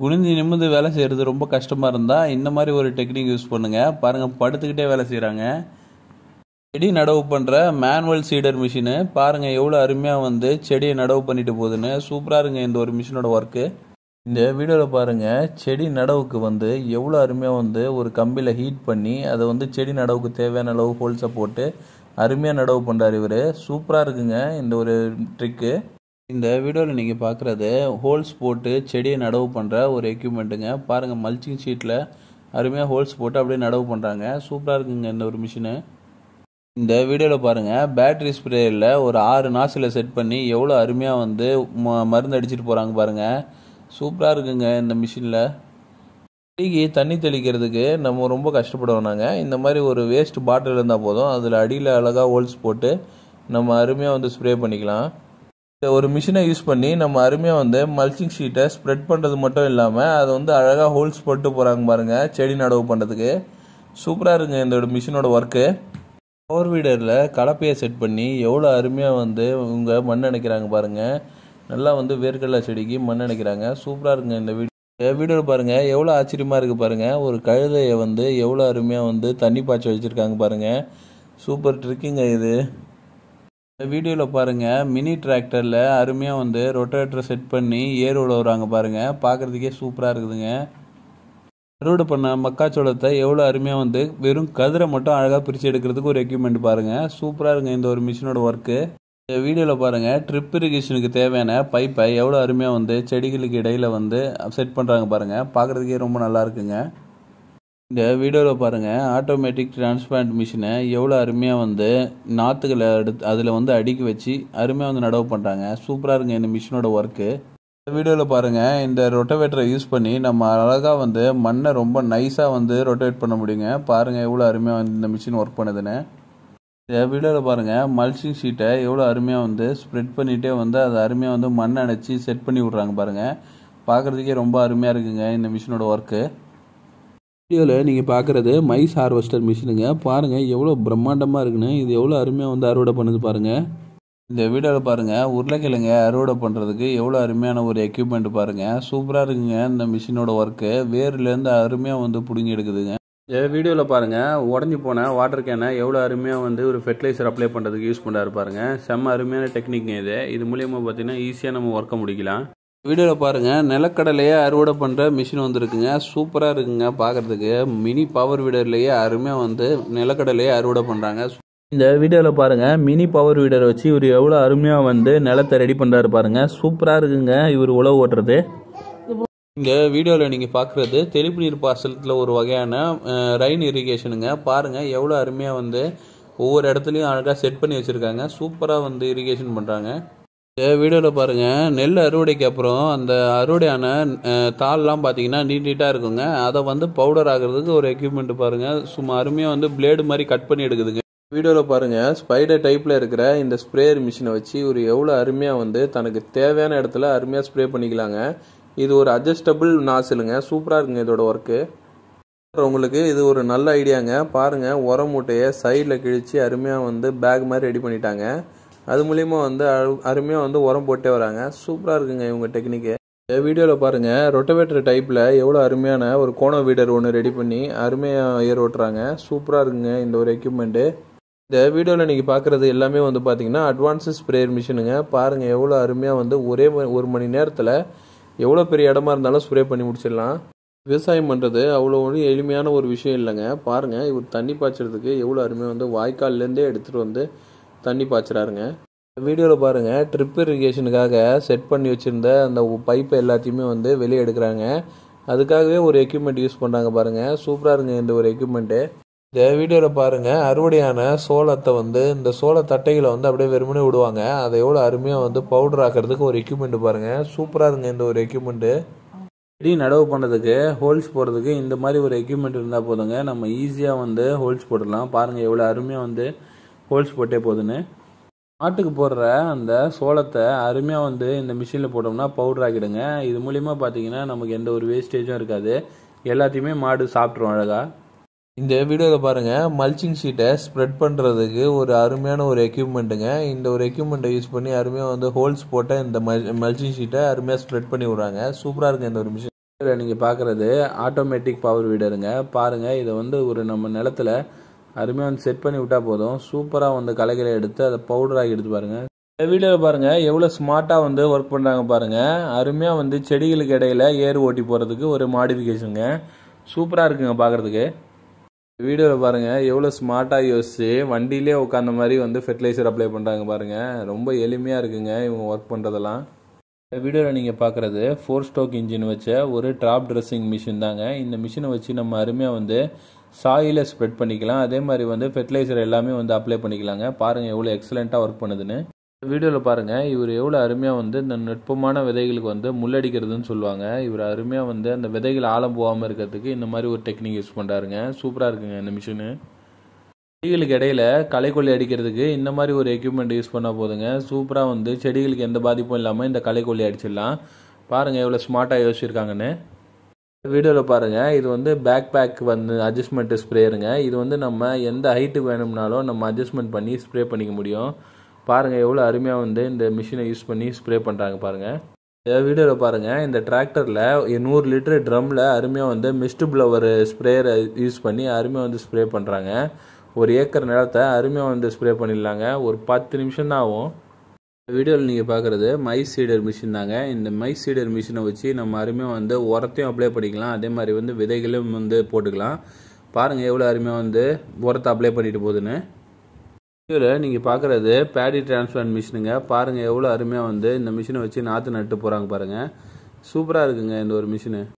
குனிஞ்சு நிமிர்ந்து வேலை செய்கிறது ரொம்ப கஷ்டமாக இருந்தால் இந்த மாதிரி ஒரு டெக்னிக் யூஸ் பண்ணுங்கள். பாருங்கள், படுத்துக்கிட்டே வேலை செய்கிறாங்க. செடி நடவு பண்ணுற மேனுவல் சீடர் மிஷினு பாருங்கள் எவ்வளோ அருமையாக வந்து செடியை நடவு பண்ணிட்டு போகுதுன்னு. சூப்பராக இருங்க இந்த ஒரு மிஷினோட ஒர்க்கு. இந்த வீடியோவில் பாருங்கள், செடி நடவுக்கு வந்து எவ்வளோ அருமையாக வந்து ஒரு கம்பியில் ஹீட் பண்ணி அதை வந்து செடி நடவுக்கு தேவையான அளவு ஹோல்ஸை போட்டு அருமையாக நடவு பண்ணுறாரு இவர். சூப்பராக இருக்குங்க இந்த ஒரு ட்ரிக்கு. இந்த வீடியோவில் நீங்கள் பார்க்குறது ஹோல்ஸ் போட்டு செடியை நடவு பண்ணுற ஒரு எக்யூப்மெண்ட்டுங்க. பாருங்கள், மல்ச்சிங் ஷீட்டில் அருமையாக ஹோல்ஸ் போட்டு அப்படியே நடவு பண்ணுறாங்க. சூப்பராக இருக்குங்க இந்த ஒரு மிஷினு. இந்த வீடியோவில் பாருங்கள், பேட்ரி ஸ்ப்ரேயில் ஒரு 6 நாசிலை செட் பண்ணி எவ்வளோ அருமையாக வந்து மருந்து அடிச்சிட்டு போகிறாங்க பாருங்கள். சூப்பராக இருக்குங்க இந்த மிஷினில். செடிக்கு தண்ணி தெளிக்கிறதுக்கு நம்ம ரொம்ப கஷ்டப்படுவோம். நாங்கள் இந்த மாதிரி ஒரு வேஸ்ட் பாட்டில் இருந்தால் போதும், அதில் அடியில் அழகாக ஹோல்ஸ் போட்டு நம்ம அருமையாக வந்து ஸ்ப்ரே பண்ணிக்கலாம். இந்த ஒரு மிஷினை யூஸ் பண்ணி நம்ம அருமையாக வந்து மல்ச்சிங் ஷீட்டை ஸ்ப்ரெட் பண்ணுறது மட்டும் இல்லாமல் அதை வந்து அழகாக ஹோல்ஸ் போட்டு போகிறாங்க பாருங்கள் செடி நடவு பண்ணுறதுக்கு. சூப்பராக இருக்குங்க இந்த ஒரு மிஷினோட ஒர்க்கு. பவர் வீடரில் கலப்பையை செட் பண்ணி எவ்வளோ அருமையாக வந்து இவங்க மண் அணைக்கிறாங்க பாருங்கள். நல்லா வந்து வேர்க்கடலை செடிக்கு மண் அணைக்கிறாங்க. சூப்பராக இருக்குங்க இந்த வீடியோவில் பாருங்கள் எவ்வளோ ஆச்சரியமாக இருக்குது பாருங்கள். ஒரு கழுதையை வந்து எவ்வளோ அருமையாக வந்து தண்ணி பாய்ச்சி வச்சுருக்காங்க பாருங்கள். சூப்பர் ட்ரிக்குங்க இது. வீடியோவில் பாருங்கள், மினி டிராக்டரில் அருமையாக வந்து ரொட்டேட்டரை செட் பண்ணி ஏர் உழவுறாங்க பாருங்கள். பார்க்குறதுக்கே சூப்பராக இருக்குதுங்க. அறுவடை பண்ண மக்காச்சோளத்தை எவ்வளோ அருமையாக வந்து வெறும் கதிரை மட்டும் அழகாக பிரித்து எடுக்கிறதுக்கு ஒரு எக்யூப்மெண்ட் பாருங்கள். சூப்பராக இருக்குங்க இந்த ஒரு மிஷினோட ஒர்க்கு. இந்த வீடியோவில் பாருங்கள், ட்ரிப் இரிகேஷனுக்கு தேவையான பைப்பை எவ்வளோ அருமையாக வந்து செடிகளுக்கு இடையில் வந்து செட் பண்ணுறாங்க பாருங்கள். பார்க்குறதுக்கே ரொம்ப நல்லா இருக்குங்க. இந்த வீடியோவில் பாருங்கள், ஆட்டோமேட்டிக் டிரான்ஸ்பிளான்ட் மிஷினை எவ்வளோ அருமையாக வந்து நாற்றுகளை அதில் வந்து அடுக்கி வச்சு அருமையாக வந்து நடவு பண்ணுறாங்க. சூப்பராக இருக்குங்க இந்த மிஷினோட ஒர்க்கு. இந்த வீடியோவில் பாருங்கள், இந்த ரொட்டவேட்டரை யூஸ் பண்ணி நம்ம அழகாக வந்து மண்ணை ரொம்ப நைஸாக வந்து ரொட்டேட் பண்ண முடியுங்க. பாருங்கள் எவ்வளோ அருமையாக வந்து இந்த மிஷின் ஒர்க் பண்ணுதுன்னு. இந்த வீடியோவில் பாருங்கள், மல்ச்சிங் ஷீட்டை எவ்வளோ அருமையாக வந்து ஸ்ப்ரெட் பண்ணிகிட்டே வந்து அதை அருமையாக வந்து மண்ணை அணைச்சி செட் பண்ணி விட்றாங்க பாருங்கள். பார்க்குறதுக்கே ரொம்ப அருமையாக இருக்குங்க இந்த மிஷினோட ஒர்க்கு. வீடியோவில் நீங்கள் பார்க்குறது மைஸ் ஹார்வெஸ்டர் மிஷினுங்க. பாருங்கள் எவ்வளோ பிரம்மாண்டமாக இருக்குன்னு. இது எவ்வளோ அருமையாக வந்து அறுவடை பண்ணுது பாருங்கள். இந்த வீடியோவில் பாருங்கள், உருளைக்கிழங்க அறுவடை பண்ணுறதுக்கு எவ்வளோ அருமையான ஒரு எக்யூப்மெண்ட் பாருங்கள். சூப்பராக இருக்குங்க இந்த மிஷினோட ஒர்க்கு. வேர்லேருந்து அருமையாக வந்து பிடுங்கி எடுக்குதுங்க. இந்த வீடியோவில் பாருங்கள், உடஞ்சி போன வாட்டர் கேனை எவ்வளோ அருமையாக வந்து ஒரு ஃபெர்டிலைசர் அப்ளை பண்ணுறதுக்கு யூஸ் பண்ணுறாரு பாருங்கள். செம்ம அருமையான டெக்னிக்ங்க இது மூலியமாக பார்த்தீங்கன்னா ஈஸியாக நம்ம ஒர்க்கை முடிக்கலாம். வீடியோவில் பாருங்கள், நிலக்கடலையே அறுவடை பண்ணுற மிஷின் வந்துருக்குங்க. சூப்பராக இருக்குங்க பார்க்குறதுக்கு. மினி பவர் வீடர்லேயே அருமையாக வந்து நிலக்கடலையே அறுவடை பண்ணுறாங்க. இந்த வீடியோவில் பாருங்கள், மினி பவர் வீடரை வச்சு இவர் எவ்வளோ அருமையாக வந்து நிலத்தை ரெடி பண்ணுறாரு பாருங்கள். சூப்பராக இருக்குங்க இவர் உழவு ஓட்டுறது. இந்த வீடியோவில் நீங்கள் பார்க்குறது தெளிப்பு நீர் பாசனத்தில் ஒரு வகையான ரெயின் இரிகேஷனுங்க. பாருங்கள் எவ்வளோ அருமையாக வந்து ஒவ்வொரு இடத்துலையும் அழகாக செட் பண்ணி வச்சுருக்காங்க. சூப்பராக வந்து இரிகேஷன் பண்ணுறாங்க. இந்த வீடியோவில் பாருங்கள், நெல் அறுவடைக்கு அப்புறம் அந்த அறுவடையான தாள்லாம் பார்த்தீங்கன்னா நீட்டாக இருக்குங்க. அதை வந்து பவுடர் ஆகிறதுக்கு ஒரு எக்யூப்மெண்ட் பாருங்கள். சும்மா அருமையாக வந்து பிளேடு மாதிரி கட் பண்ணி எடுக்குதுங்க. வீடியோவில் பாருங்கள், ஸ்பைடர் டைப்பில் இருக்கிற இந்த ஸ்ப்ரேயர் மிஷினை வச்சு ஒரு எவ்வளோ அருமையாக வந்து தனக்கு தேவையான இடத்துல அருமையாக ஸ்ப்ரே பண்ணிக்கலாங்க. இது ஒரு அட்ஜஸ்டபிள் நாசிலுங்க. சூப்பராக இருக்குங்க இதோட ஒர்க்கு. உங்களுக்கு இது ஒரு நல்ல ஐடியாங்க. பாருங்கள், உரம் மூட்டையை சைடில் கிழித்து அருமையாக வந்து பேக் மாதிரி ரெடி பண்ணிட்டாங்க. அது மூலிமா வந்து அருமையாக வந்து உரம் போட்டே வராங்க. சூப்பராக இருக்குங்க இவங்க டெக்னிக்கு. வீடியோவில் பாருங்கள், ரொட்டவேட்டர் டைப்பில் எவ்வளோ அருமையான ஒரு கோண வீடர் ஒன்று ரெடி பண்ணி அருமையாக ஏர் ஓட்டுறாங்க. சூப்பராக இருக்குங்க இந்த ஒரு எக்யூப்மெண்ட்டு. இந்த வீடியோவில் நீங்கள் பார்க்குறது எல்லாமே வந்து பார்த்தீங்கன்னா அட்வான்ஸு ஸ்ப்ரேயர் மிஷினுங்க. பாருங்கள் எவ்வளோ அருமையாக வந்து ஒரு மணி நேரத்தில் எவ்வளோ பெரிய இடமா இருந்தாலும் ஸ்ப்ரே பண்ணி முடிச்சிடலாம். விவசாயம் பண்ணுறது அவ்வளோ ஒரு எளிமையான ஒரு விஷயம் இல்லைங்க. பாருங்கள், இவர் தண்ணி பாய்ச்சறதுக்கு எவ்வளோ அருமையாக வந்து வாய்க்கால்லேருந்தே எடுத்துகிட்டு வந்து தண்ணி பாய்ச்சுறாருங்க. வீடியோவில் பாருங்கள், ட்ரிப் இரிகேஷனுக்காக செட் பண்ணி வச்சுருந்த அந்த பைப்பை எல்லாத்தையுமே வந்து வெளியே எடுக்கிறாங்க. அதுக்காகவே ஒரு எக்யூப்மெண்ட் யூஸ் பண்ணுறாங்க பாருங்கள். சூப்பராக இருங்க இந்த ஒரு எக்யூப்மெண்ட்டு. இந்த வீடியோவில் பாருங்கள், அறுவடையான சோளத்தை வந்து இந்த சோள தட்டைகளை வந்து அப்படியே வெறுமனே விடுவாங்க. அதை எவ்வளோ அருமையாக வந்து பவுடர் ஆக்கிறதுக்கு ஒரு எக்யூப்மெண்ட் பாருங்கள். சூப்பராக இருங்க இந்த ஒரு எக்யூப்மெண்ட்டு. செடி நடவு பண்ணுறதுக்கு ஹோல்ஸ் போடுறதுக்கு இந்த மாதிரி ஒரு எக்யூப்மெண்ட் இருந்தால் போதுங்க. நம்ம ஈஸியாக வந்து ஹோல்ஸ் போட்டுடலாம். பாருங்கள் எவ்வளோ அருமையாக வந்து ஹோல்ஸ் போட்டே போகுதுன்னு. மாட்டுக்கு போடுற அந்த சோளத்தை அருமையாக வந்து இந்த மிஷினில் போட்டோம்னா பவுடர் ஆக்கிடுங்க. இது மூலிமா பார்த்தீங்கன்னா நமக்கு எந்த ஒரு வேஸ்டேஜும் இருக்காது. எல்லாத்தையுமே மாடு சாப்பிட்ரும் அழகாக. இந்த வீடியோவில் பாருங்கள், மல்ச்சிங் ஷீட்டை ஸ்ப்ரெட் பண்ணுறதுக்கு ஒரு அருமையான ஒரு எக்யூப்மெண்ட்டுங்க. இந்த ஒரு எக்யூப்மெண்ட்டை யூஸ் பண்ணி அருமையாக வந்து ஹோல்ஸ் போட்ட இந்த மல்ச்சிங் ஷீட்டை அருமையாக ஸ்ப்ரெட் பண்ணி விட்றாங்க. சூப்பராக இருக்குது இந்த ஒரு மிஷின். இதில் நீங்கள் பார்க்குறது ஆட்டோமேட்டிக் பவர் வீடருங்க. பாருங்கள், இதை வந்து ஒரு நம்ம நிலத்துல அருமையாக வந்து செட் பண்ணி விட்டால் போதும், சூப்பராக வந்து களைகளை எடுத்து அதை பவுடராகி எடுத்து பாருங்கள். இந்த வீடியோவில் பாருங்கள் எவ்வளோ ஸ்மார்ட்டாக வந்து ஒர்க் பண்ணுறாங்க பாருங்கள். அருமையாக வந்து செடிகளுக்கு இடையில ஏர் ஓட்டி போகிறதுக்கு ஒரு மாடிஃபிகேஷனுங்க. சூப்பராக இருக்குங்க பார்க்குறதுக்கு. வீடியோவில் பாருங்கள் எவ்வளோ ஸ்மார்ட்டாக யோசிச்சு வண்டியிலே உட்காந்த மாதிரி வந்து ஃபெர்டிலைசர் அப்ளை பண்ணுறாங்க பாருங்கள். ரொம்ப எளிமையாக இருக்குங்க இவங்க ஒர்க் பண்ணுறதெல்லாம். இந்த வீடியோவில் நீங்கள் பார்க்குறது 4 ஸ்ட்ரோக் இன்ஜின் வச்ச ஒரு ட்ராப் ட்ரெஸ்ஸிங் மிஷின் தாங்க. இந்த மிஷினை வச்சு நம்ம அருமையாக வந்து சாயிலை ஸ்ப்ரெட் பண்ணிக்கலாம். அதே மாதிரி வந்து ஃபெர்டிலைசர் எல்லாமே வந்து அப்ளை பண்ணிக்கலாங்க. பாருங்கள் எவ்வளோ எக்ஸலண்ட்டாக ஒர்க் பண்ணுதுன்னு. வீடியோவில் பாருங்கள் இவர் எவ்வளோ அருமையாக வந்து இந்த நுட்பமான விதைகளுக்கு வந்து முள்ளடிக்கிறதுன்னு சொல்லுவாங்க. இவர் அருமையாக வந்து அந்த விதைகள் ஆழம் போகாமல் இருக்கிறதுக்கு இந்த மாதிரி ஒரு டெக்னிக் யூஸ் பண்ணுறாருங்க. சூப்பராக இருக்குங்க இந்த மிஷினு. செடிகளுக்கு இடையில களைக்கொல்லி அடிக்கிறதுக்கு இந்த மாதிரி ஒரு எக்யூப்மெண்ட் யூஸ் பண்ணால் போதுங்க. சூப்பராக வந்து செடிகளுக்கு எந்த பாதிப்பும் இல்லாமல் இந்த களைக்கொல்லி அடிச்சிடலாம். பாருங்கள் எவ்வளோ ஸ்மார்ட்டாக யோசிச்சிருக்காங்கன்னு. வீடியோவில் பாருங்கள் இது வந்து பேக் வந்து அட்ஜஸ்ட்மெண்ட் ஸ்ப்ரேயருங்க. இது வந்து நம்ம எந்த ஹைட்டுக்கு வேணும்னாலும் நம்ம அட்ஜஸ்ட்மெண்ட் பண்ணி ஸ்ப்ரே பண்ணிக்க முடியும். பாருங்கள் எவ்வளோ அருமையாக வந்து இந்த மிஷினை யூஸ் பண்ணி ஸ்ப்ரே பண்ணுறாங்க பாருங்கள். இந்த வீடியோவில் பாருங்கள் இந்த டிராக்டரில் 100 லிட்டர் ட்ரம்மில் அருமையாக வந்து மிஸ்ட் ப்ளவர் ஸ்ப்ரேயரை யூஸ் பண்ணி அருமையாக வந்து ஸ்ப்ரே பண்ணுறாங்க. 1 ஏக்கர் நிலத்தை அருமையாக வந்து ஸ்ப்ரே பண்ணிடலாங்க. ஒரு 10 நிமிஷம் தான் ஆகும். வீடியோவில் நீங்கள் பார்க்குறது மைஸ் சீடர் மிஷின் தாங்க. இந்த மைஸ் சீடர் மிஷினை வச்சு நம்ம அருமையாக வந்து உரத்தையும் அப்ளை பண்ணிக்கலாம். அதே மாதிரி வந்து விதைகளும் வந்து போட்டுக்கலாம். பாருங்கள் எவ்வளோ அருமையாக வந்து உரத்தை அப்ளை பண்ணிட்டு போகுதுன்னு. வீடியோவில் நீங்கள் பார்க்குறது பேடி டிரான்ஸ்பிளான்ட் மிஷினுங்க. பாருங்கள் எவ்வளோ அருமையாக வந்து இந்த மிஷினை வச்சு நாற்று நட்டு போகிறாங்க பாருங்கள். சூப்பராக இருக்குங்க இந்த ஒரு மிஷினு.